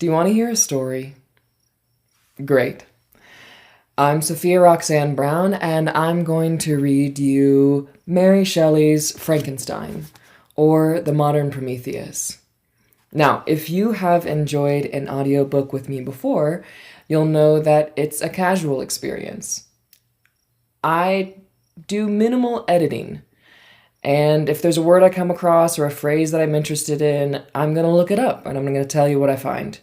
Do you want to hear a story? Great. I'm Sophia Roxanne Brown, and I'm going to read you Mary Shelley's Frankenstein, or The Modern Prometheus. Now, if you have enjoyed an audiobook with me before, you'll know that it's a casual experience. I do minimal editing, and if there's a word I come across or a phrase that I'm interested in, I'm going to look it up, and I'm going to tell you what I find.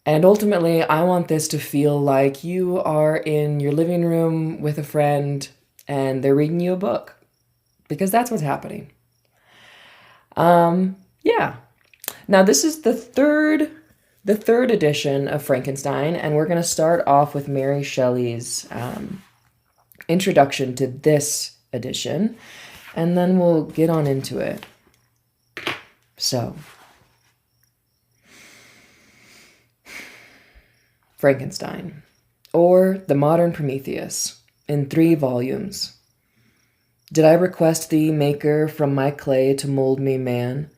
And ultimately, I want this to feel like you are in your living room with a friend and they're reading you a book, because that's what's happening. Yeah. Now, this is the third edition of Frankenstein, and we're going to start off with Mary Shelley's introduction to this edition, and then we'll get on into it. So, Frankenstein, or The Modern Prometheus, in 3 volumes. Did I request thee, Maker, from my clay to mold me man?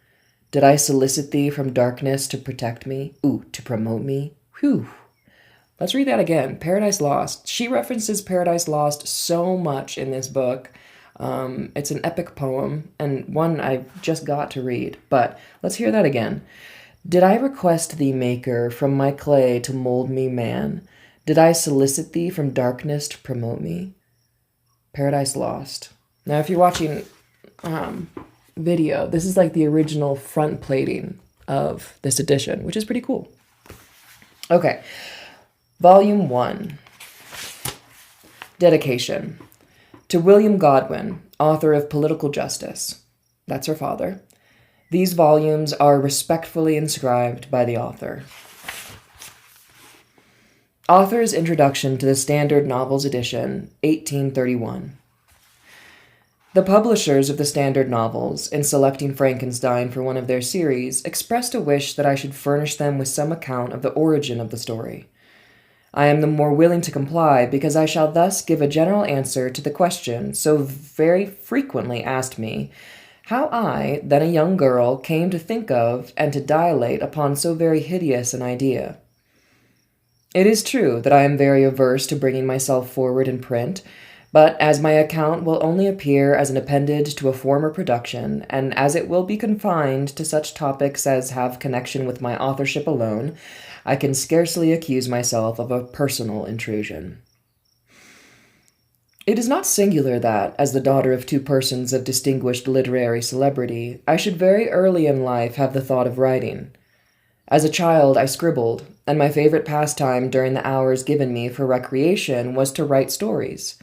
Did I solicit thee from darkness to protect me? To promote me? Whew. Let's read that again. Paradise Lost. She references Paradise Lost so much in this book. It's an epic poem, and one I just got to read. But let's hear that again. Did I request thee, Maker, from my clay to mold me man? Did I solicit thee from darkness to promote me? Paradise Lost. Now, if you're watching video, this is like the original front plating of this edition, which is pretty cool. Okay, Volume 1. Dedication. To William Godwin, author of Political Justice. That's her father. These volumes are respectfully inscribed by the author. Author's Introduction to the Standard Novels Edition, 1831. The publishers of the Standard Novels, in selecting Frankenstein for one of their series, expressed a wish that I should furnish them with some account of the origin of the story. I am the more willing to comply because I shall thus give a general answer to the question so very frequently asked me, how I, then a young girl, came to think of and to dilate upon so very hideous an idea. It is true that I am very averse to bringing myself forward in print, but as my account will only appear as an appendage to a former production, and as it will be confined to such topics as have connection with my authorship alone, I can scarcely accuse myself of a personal intrusion. It is not singular that, as the daughter of 2 persons of distinguished literary celebrity, I should very early in life have the thought of writing. As a child, I scribbled, and my favorite pastime during the hours given me for recreation was to write stories.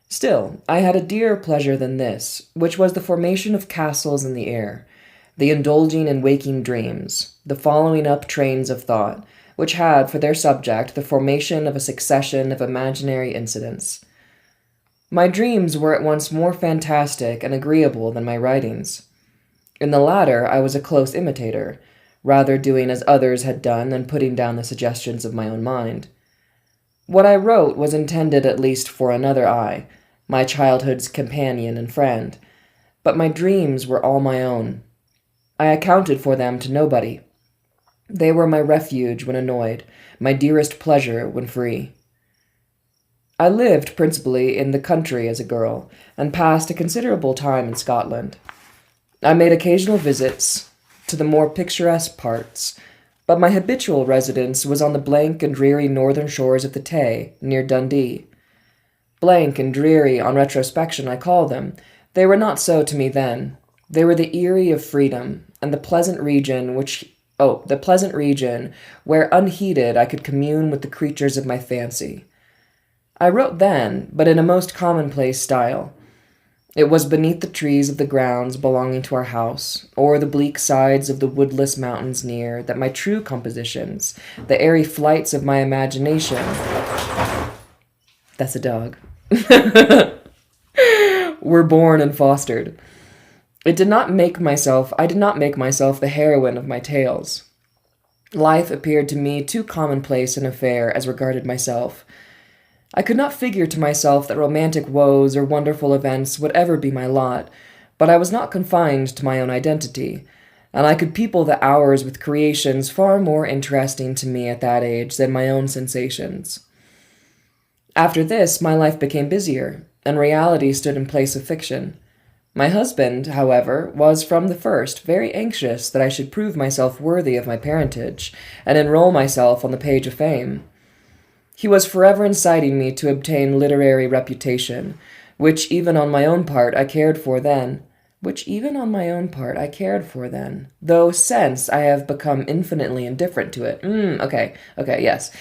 Still, I had a dearer pleasure than this, which was the formation of castles in the air, the indulging in waking dreams, the following up trains of thought, which had for their subject the formation of a succession of imaginary incidents. My dreams were at once more fantastic and agreeable than my writings. In the latter, I was a close imitator, rather doing as others had done than putting down the suggestions of my own mind. What I wrote was intended at least for another eye, my childhood's companion and friend, but my dreams were all my own. I accounted for them to nobody. They were my refuge when annoyed, my dearest pleasure when free. I lived principally in the country as a girl, and passed a considerable time in Scotland. I made occasional visits to the more picturesque parts, but my habitual residence was on the blank and dreary northern shores of the Tay, near Dundee. Blank and dreary on retrospection I call them. They were not so to me then. They were the eyrie of freedom, and the pleasant region where unheeded I could commune with the creatures of my fancy. I wrote then, but in a most commonplace style. It was beneath the trees of the grounds belonging to our house, or the bleak sides of the woodless mountains near, that my true compositions, the airy flights of my imagination— that's a dog— were born and fostered. I did not make myself the heroine of my tales. Life appeared to me too commonplace an affair as regarded myself. I could not figure to myself that romantic woes or wonderful events would ever be my lot, but I was not confined to my own identity. and I could people the hours with creations far more interesting to me at that age than my own sensations. After this, my life became busier, and reality stood in place of fiction. My husband, however, was from the first very anxious that I should prove myself worthy of my parentage, and enroll myself on the page of fame. He was forever inciting me to obtain literary reputation, which even on my own part I cared for then, though since I have become infinitely indifferent to it. Yes.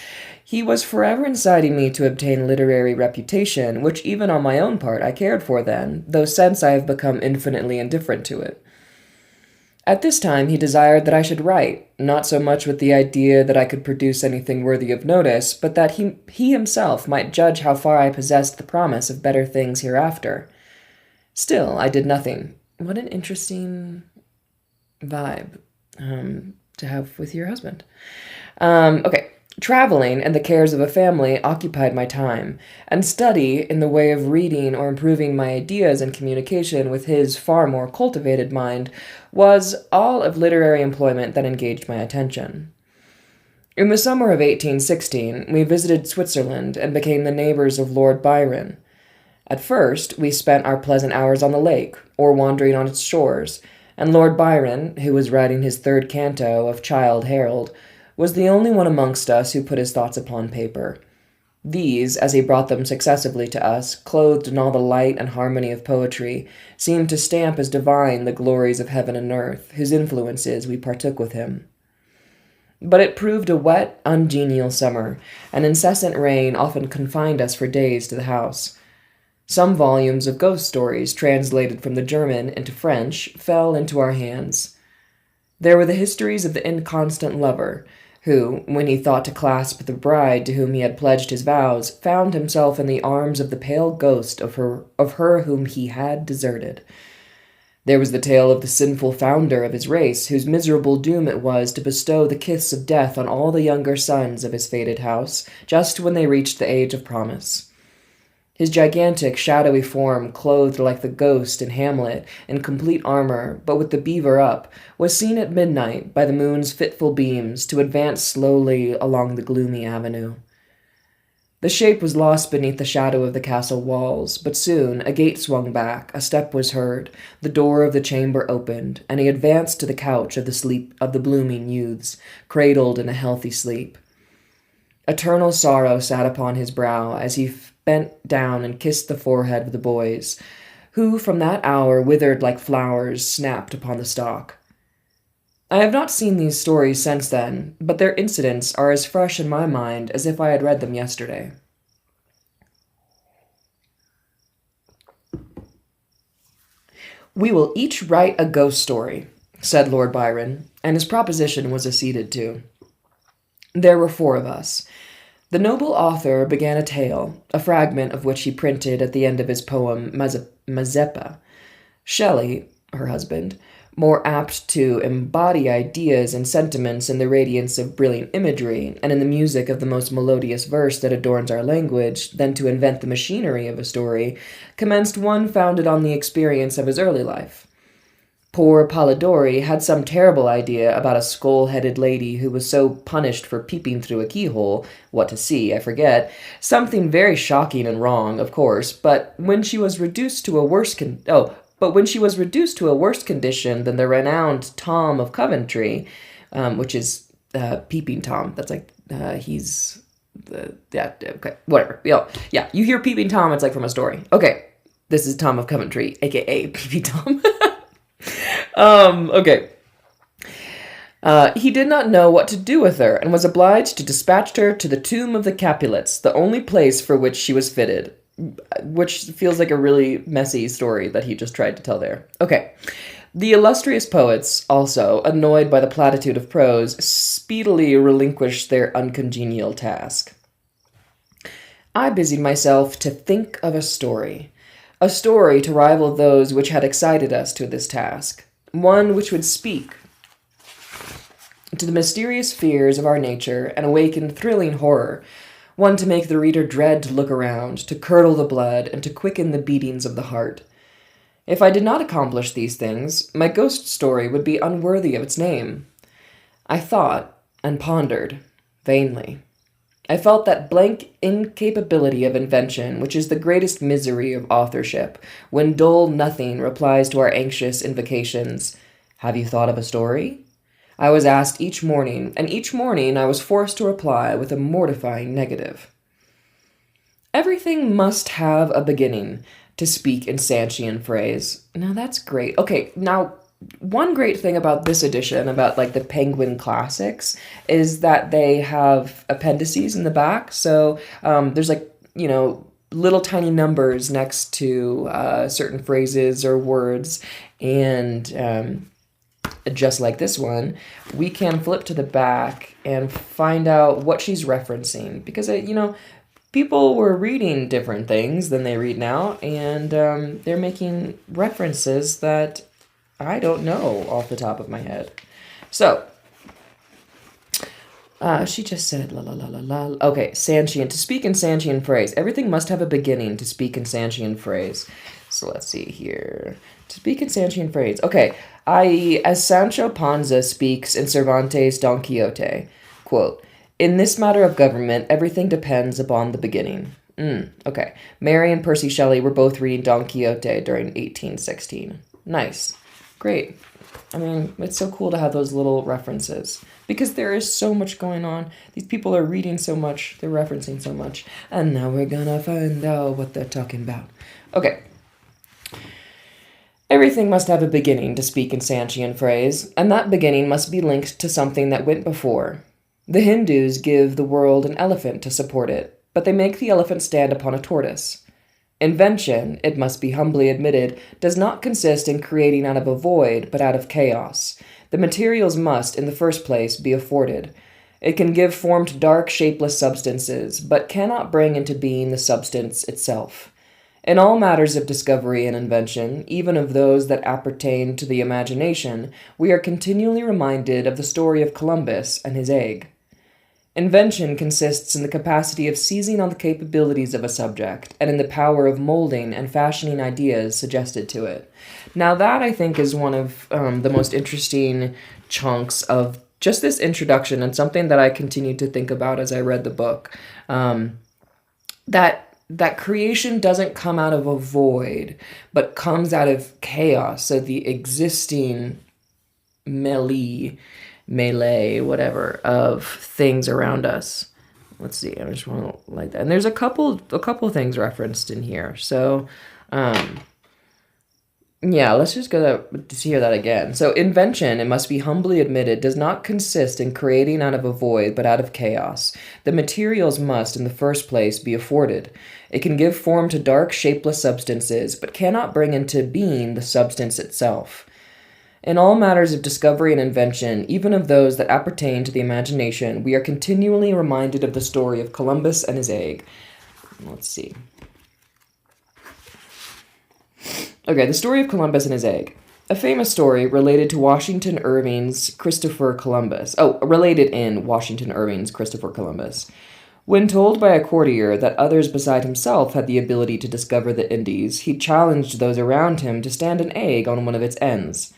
He was forever inciting me to obtain literary reputation, which even on my own part I cared for then, though since I have become infinitely indifferent to it. At this time he desired that I should write, not so much with the idea that I could produce anything worthy of notice, but that he himself might judge how far I possessed the promise of better things hereafter. Still, I did nothing. What an interesting vibe to have with your husband. Traveling and the cares of a family occupied my time, and study in the way of reading or improving my ideas and communication with his far more cultivated mind was all of literary employment that engaged my attention. In the summer of 1816, we visited Switzerland and became the neighbors of Lord Byron. At first, we spent our pleasant hours on the lake, or wandering on its shores, and Lord Byron, who was writing his third canto of Childe Harold, was the only one amongst us who put his thoughts upon paper. These, as he brought them successively to us, clothed in all the light and harmony of poetry, seemed to stamp as divine the glories of heaven and earth, whose influences we partook with him. But it proved a wet, ungenial summer, and incessant rain often confined us for days to the house. Some volumes of ghost stories, translated from the German into French, fell into our hands. There were the histories of the inconstant lover, who, when he thought to clasp the bride to whom he had pledged his vows, found himself in the arms of the pale ghost of her whom he had deserted. There was the tale of the sinful founder of his race, whose miserable doom it was to bestow the kiss of death on all the younger sons of his fated house, just when they reached the age of promise. His gigantic, shadowy form, clothed like the ghost in Hamlet, in complete armor, but with the beaver up, was seen at midnight by the moon's fitful beams to advance slowly along the gloomy avenue. The shape was lost beneath the shadow of the castle walls, but soon a gate swung back, a step was heard, the door of the chamber opened, and he advanced to the couch of the blooming youths, cradled in a healthy sleep. Eternal sorrow sat upon his brow as he bent down and kissed the forehead of the boys, who from that hour withered like flowers snapped upon the stalk. I have not seen these stories since then, but their incidents are as fresh in my mind as if I had read them yesterday. "We will each write a ghost story," said Lord Byron, and his proposition was acceded to. There were 4 of us. The noble author began a tale, a fragment of which he printed at the end of his poem Mazeppa. Shelley, her husband, more apt to embody ideas and sentiments in the radiance of brilliant imagery and in the music of the most melodious verse that adorns our language than to invent the machinery of a story, commenced one founded on the experience of his early life. Poor Polidori had some terrible idea about a skull-headed lady who was so punished for peeping through a keyhole, what to see, I forget, something very shocking and wrong, of course, but when she was reduced to a worse condition than the renowned Tom of Coventry, which is Peeping Tom. That's like okay, whatever. Yeah, you hear Peeping Tom, it's like from a story. Okay, this is Tom of Coventry, aka Peeping Tom. He did not know what to do with her, and was obliged to dispatch her to the tomb of the Capulets, the only place for which she was fitted, which feels like a really messy story that he just tried to tell there. Okay. The illustrious poets, also, annoyed by the platitude of prose, speedily relinquished their uncongenial task. I busied myself to think of a story to rival those which had excited us to this task, one which would speak to the mysterious fears of our nature and awaken thrilling horror, one to make the reader dread to look around, to curdle the blood, and to quicken the beatings of the heart. If I did not accomplish these things, my ghost story would be unworthy of its name. I thought and pondered, vainly. I felt that blank incapability of invention, which is the greatest misery of authorship, when dull nothing replies to our anxious invocations. Have you thought of a story? I was asked each morning, and each morning I was forced to reply with a mortifying negative. Everything must have a beginning, to speak in Sanchian phrase. Now that's great. Okay, now one great thing about this edition, about like the Penguin Classics, is that they have appendices in the back. So there's like, little tiny numbers next to certain phrases or words. And just like this one, we can flip to the back and find out what she's referencing. Because, people were reading different things than they read now, and they're making references that I don't know off the top of my head. So, she just said, la la la la la. Okay, Sanchian, to speak in Sanchian phrase. Everything must have a beginning to speak in Sanchian phrase. So let's see here. To speak in Sanchian phrase. Okay, i.e., as Sancho Panza speaks in Cervantes' Don Quixote, quote, in this matter of government, everything depends upon the beginning. Okay. Mary and Percy Shelley were both reading Don Quixote during 1816. Nice. Great. I mean, it's so cool to have those little references because there is so much going on. These people are reading so much, they're referencing so much, and now we're gonna find out what they're talking about. Okay. Everything must have a beginning, to speak in Sanchian phrase, and that beginning must be linked to something that went before. The Hindus give the world an elephant to support it, but they make the elephant stand upon a tortoise. Invention, it must be humbly admitted, does not consist in creating out of a void, but out of chaos. The materials must, in the first place, be afforded. It can give form to dark, shapeless substances, but cannot bring into being the substance itself. In all matters of discovery and invention, even of those that appertain to the imagination, we are continually reminded of the story of Columbus and his egg. Invention consists in the capacity of seizing on the capabilities of a subject, and in the power of molding and fashioning ideas suggested to it. Now that, I think, is one of the most interesting chunks of just this introduction, and something that I continued to think about as I read the book. That creation doesn't come out of a void, but comes out of chaos, so the existing melee, whatever, of things around us. Let's see, I just want to like that. And there's a couple things referenced in here. So, yeah, let's just go to hear that again. So, invention, it must be humbly admitted, does not consist in creating out of a void, but out of chaos. The materials must, in the first place, be afforded. It can give form to dark, shapeless substances, but cannot bring into being the substance itself. In all matters of discovery and invention, even of those that appertain to the imagination, we are continually reminded of the story of Columbus and his egg. Let's see. Okay, the story of Columbus and his egg. A famous story related to Washington Irving's Christopher Columbus. Related in Washington Irving's Christopher Columbus. When told by a courtier that others beside himself had the ability to discover the Indies, he challenged those around him to stand an egg on one of its ends.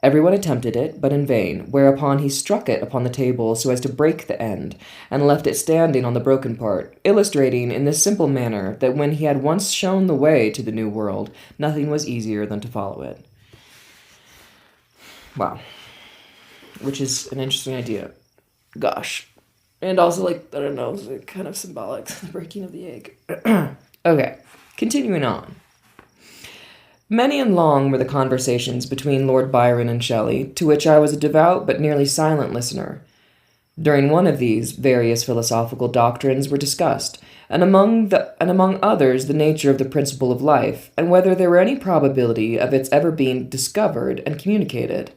Everyone attempted it, but in vain, whereupon he struck it upon the table so as to break the end, and left it standing on the broken part, illustrating in this simple manner that when he had once shown the way to the New World, nothing was easier than to follow it. Wow. Which is an interesting idea. Gosh. And also, I don't know, it's kind of symbolic, the breaking of the egg. Okay, continuing on. Many and long were the conversations between Lord Byron and Shelley, to which I was a devout but nearly silent listener. During one of these, various philosophical doctrines were discussed, and among others the nature of the principle of life, and whether there were any probability of its ever being discovered and communicated.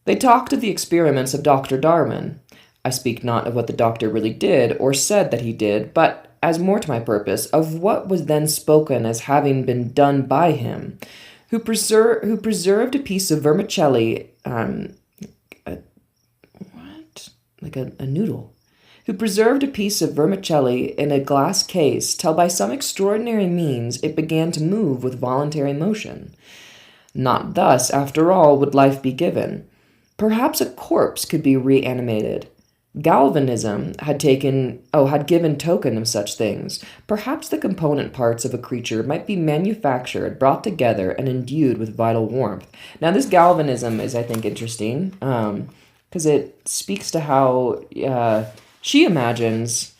They talked of the experiments of Dr. Darwin. I speak not of what the doctor really did or said that he did, but, as more to my purpose, of what was then spoken as having been done by him, who preserved a piece of vermicelli, a noodle, who preserved a piece of vermicelli in a glass case till by some extraordinary means it began to move with voluntary motion. Not thus, after all, would life be given. Perhaps a corpse could be reanimated. Galvanism had given token of such things. Perhaps the component parts of a creature might be manufactured, brought together, and endued with vital warmth. Now, this galvanism is, I think, interesting, because it speaks to how she imagines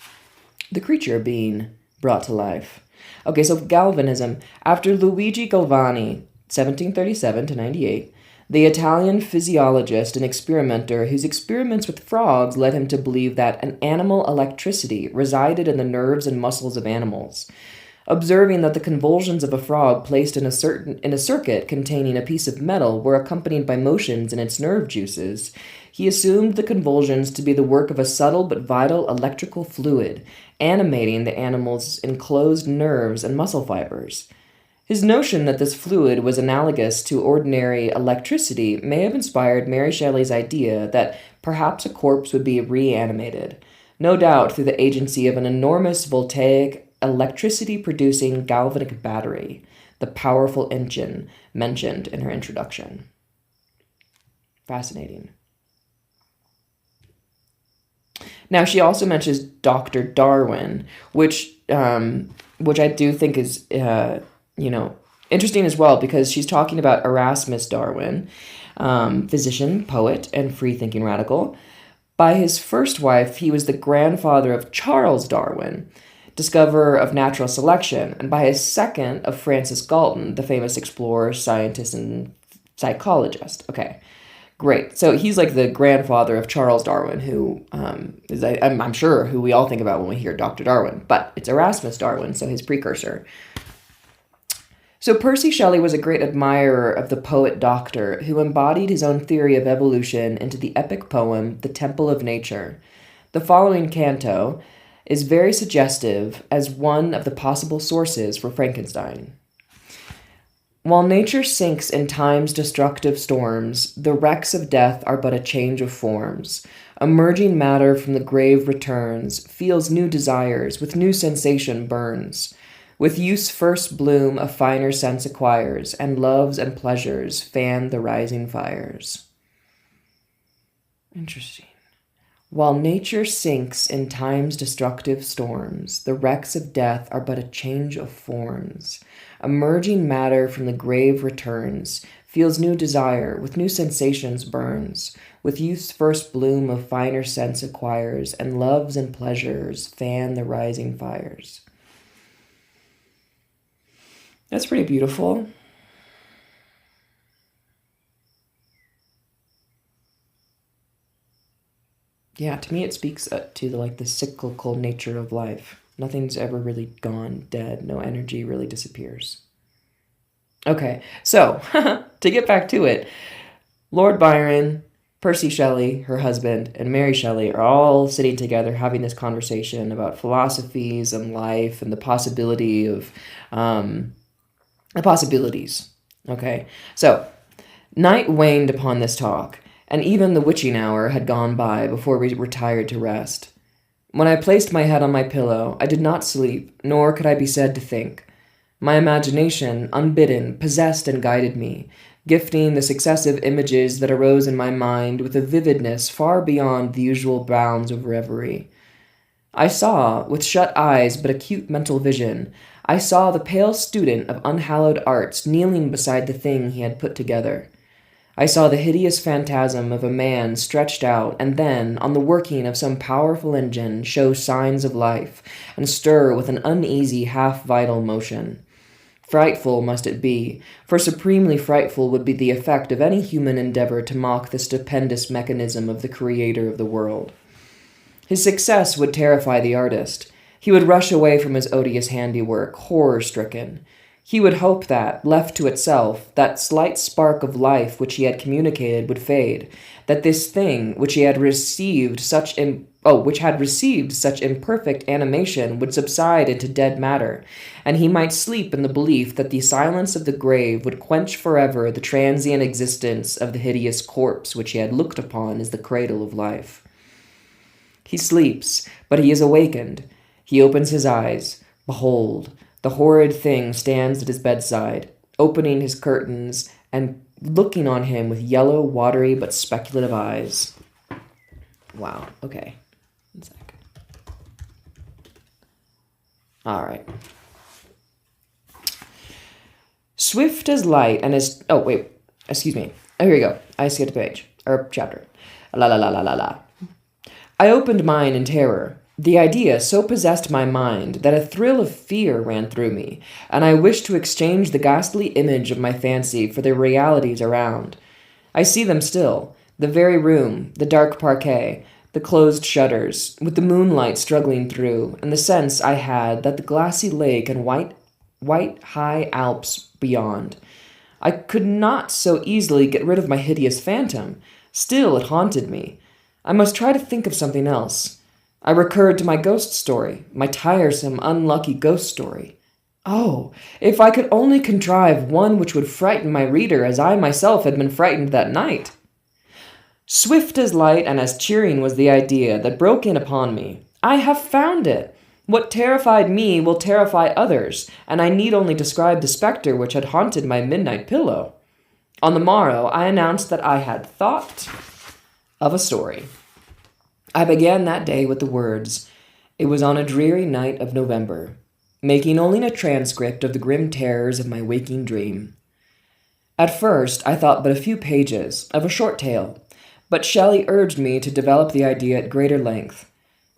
the creature being brought to life. Okay, so galvanism. After Luigi Galvani, 1737 to 98, the Italian physiologist and experimenter whose experiments with frogs led him to believe that an animal electricity resided in the nerves and muscles of animals. Observing that the convulsions of a frog placed in a circuit containing a piece of metal were accompanied by motions in its nerve juices, he assumed the convulsions to be the work of a subtle but vital electrical fluid, animating the animal's enclosed nerves and muscle fibers. His notion that this fluid was analogous to ordinary electricity may have inspired Mary Shelley's idea that perhaps a corpse would be reanimated, no doubt through the agency of an enormous voltaic, electricity-producing galvanic battery, the powerful engine mentioned in her introduction. Fascinating. Now, she also mentions Dr. Darwin, which I do think is interesting as well, because she's talking about Erasmus Darwin, physician, poet, and free-thinking radical. By his first wife, he was the grandfather of Charles Darwin, discoverer of natural selection, and by his second of Francis Galton, the famous explorer, scientist, and psychologist. Okay, great. So he's like the grandfather of Charles Darwin, who is, I'm sure, who we all think about when we hear Dr. Darwin, but it's Erasmus Darwin, so his precursor. So Percy Shelley was a great admirer of the poet Doctor, who embodied his own theory of evolution into the epic poem, The Temple of Nature. The following canto is very suggestive as one of the possible sources for Frankenstein. While nature sinks in time's destructive storms, the wrecks of death are but a change of forms. Emerging matter from the grave returns, feels new desires, with new sensation burns. With use first bloom a finer sense acquires, and loves and pleasures fan the rising fires. Interesting. While nature sinks in time's destructive storms, the wrecks of death are but a change of forms. Emerging matter from the grave returns, feels new desire, with new sensations burns. With youth's first bloom of finer sense acquires, and loves and pleasures fan the rising fires. That's pretty beautiful. Yeah, to me it speaks to the cyclical nature of life. Nothing's ever really gone dead. No energy really disappears. Okay, so to get back to it, Lord Byron, Percy Shelley, her husband, and Mary Shelley are all sitting together having this conversation about philosophies and life and the possibility of the possibilities. Okay, so night waned upon this talk, and even the witching hour had gone by before we retired to rest. When I placed my head on my pillow, I did not sleep, nor could I be said to think. My imagination, unbidden, possessed and guided me, gifting the successive images that arose in my mind with a vividness far beyond the usual bounds of reverie. I saw, with shut eyes but acute mental vision, I saw the pale student of unhallowed arts kneeling beside the thing he had put together. I saw the hideous phantasm of a man stretched out, and then, on the working of some powerful engine, show signs of life, and stir with an uneasy, half-vital motion. Frightful must it be, for supremely frightful would be the effect of any human endeavor to mock the stupendous mechanism of the Creator of the world. His success would terrify the artist. He would rush away from his odious handiwork, horror-stricken. He would hope that, left to itself, that slight spark of life which he had communicated would fade, that this thing which had received such imperfect animation would subside into dead matter, and he might sleep in the belief that the silence of the grave would quench forever the transient existence of the hideous corpse which he had looked upon as the cradle of life. He sleeps, but he is awakened. He opens his eyes. Behold, the horrid thing stands at his bedside, opening his curtains and looking on him with yellow, watery, but speculative eyes. Wow, okay. 1 sec. All right. Swift as light and as... Oh, wait. Excuse me. Oh, here we go. I skipped a page. Or chapter. La la la la la la. I opened mine in terror. The idea so possessed my mind that a thrill of fear ran through me, and I wished to exchange the ghastly image of my fancy for the realities around. I see them still. The very room, the dark parquet, the closed shutters, with the moonlight struggling through, and the sense I had that the glassy lake and white high Alps beyond. I could not so easily get rid of my hideous phantom. Still, it haunted me. I must try to think of something else. I recurred to my ghost story, my tiresome, unlucky ghost story. Oh, if I could only contrive one which would frighten my reader as I myself had been frightened that night. Swift as light and as cheering was the idea that broke in upon me. I have found it! What terrified me will terrify others, and I need only describe the spectre which had haunted my midnight pillow. On the morrow, I announced that I had thought of a story. I began that day with the words, "It was on a dreary night of November," making only a transcript of the grim terrors of my waking dream. At first, I thought but a few pages, of a short tale, but Shelley urged me to develop the idea at greater length.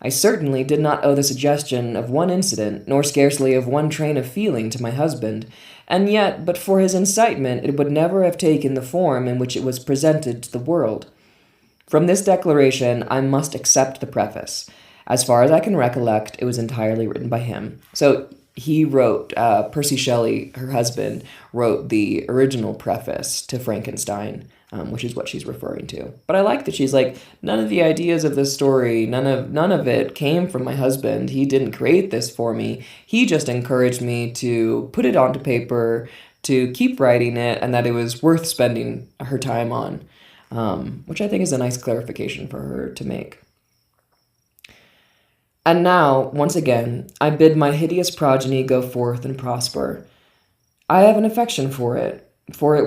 I certainly did not owe the suggestion of one incident, nor scarcely of one train of feeling to my husband, and yet, but for his incitement, it would never have taken the form in which it was presented to the world. From this declaration, I must accept the preface. As far as I can recollect, it was entirely written by him. So he wrote, Percy Shelley, her husband, wrote the original preface to Frankenstein, which is what she's referring to. But I like that she's like, none of the ideas of this story, none of it came from my husband. He didn't create this for me. He just encouraged me to put it onto paper, to keep writing it, and that it was worth spending her time on, which I think is a nice clarification for her to make. And now, once again, I bid my hideous progeny go forth and prosper. I have an affection for it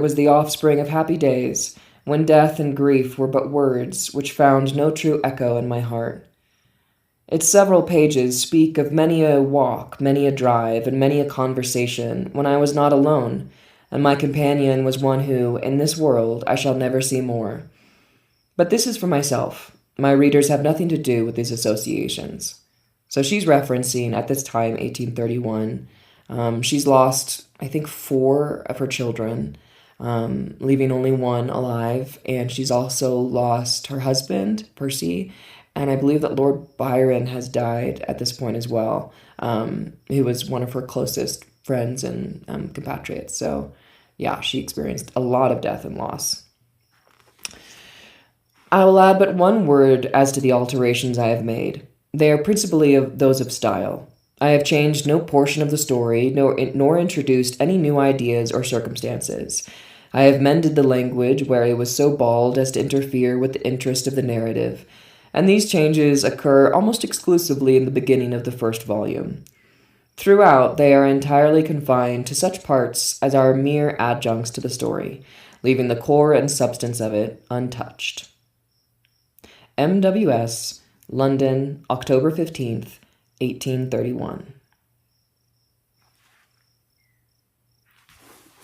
was the offspring of happy days, when death and grief were but words which found no true echo in my heart. Its several pages speak of many a walk, many a drive, and many a conversation when I was not alone, and my companion was one who, in this world, I shall never see more. But this is for myself. My readers have nothing to do with these associations. So she's referencing, at this time, 1831. She's lost, I think, 4 of her children, leaving only one alive. And she's also lost her husband, Percy. And I believe that Lord Byron has died at this point as well. He was one of her closest friends and compatriots. So, yeah, she experienced a lot of death and loss. I will add but one word as to the alterations I have made. They are principally those of style. I have changed no portion of the story, nor introduced any new ideas or circumstances. I have mended the language where it was so bald as to interfere with the interest of the narrative, and these changes occur almost exclusively in the beginning of the first volume. Throughout, they are entirely confined to such parts as are mere adjuncts to the story, leaving the core and substance of it untouched. MWS, London, October 15th, 1831.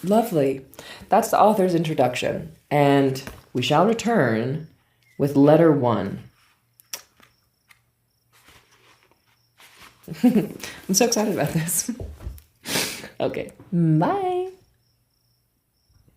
Lovely. That's the author's introduction, and we shall return with letter 1. I'm so excited about this. Okay, bye.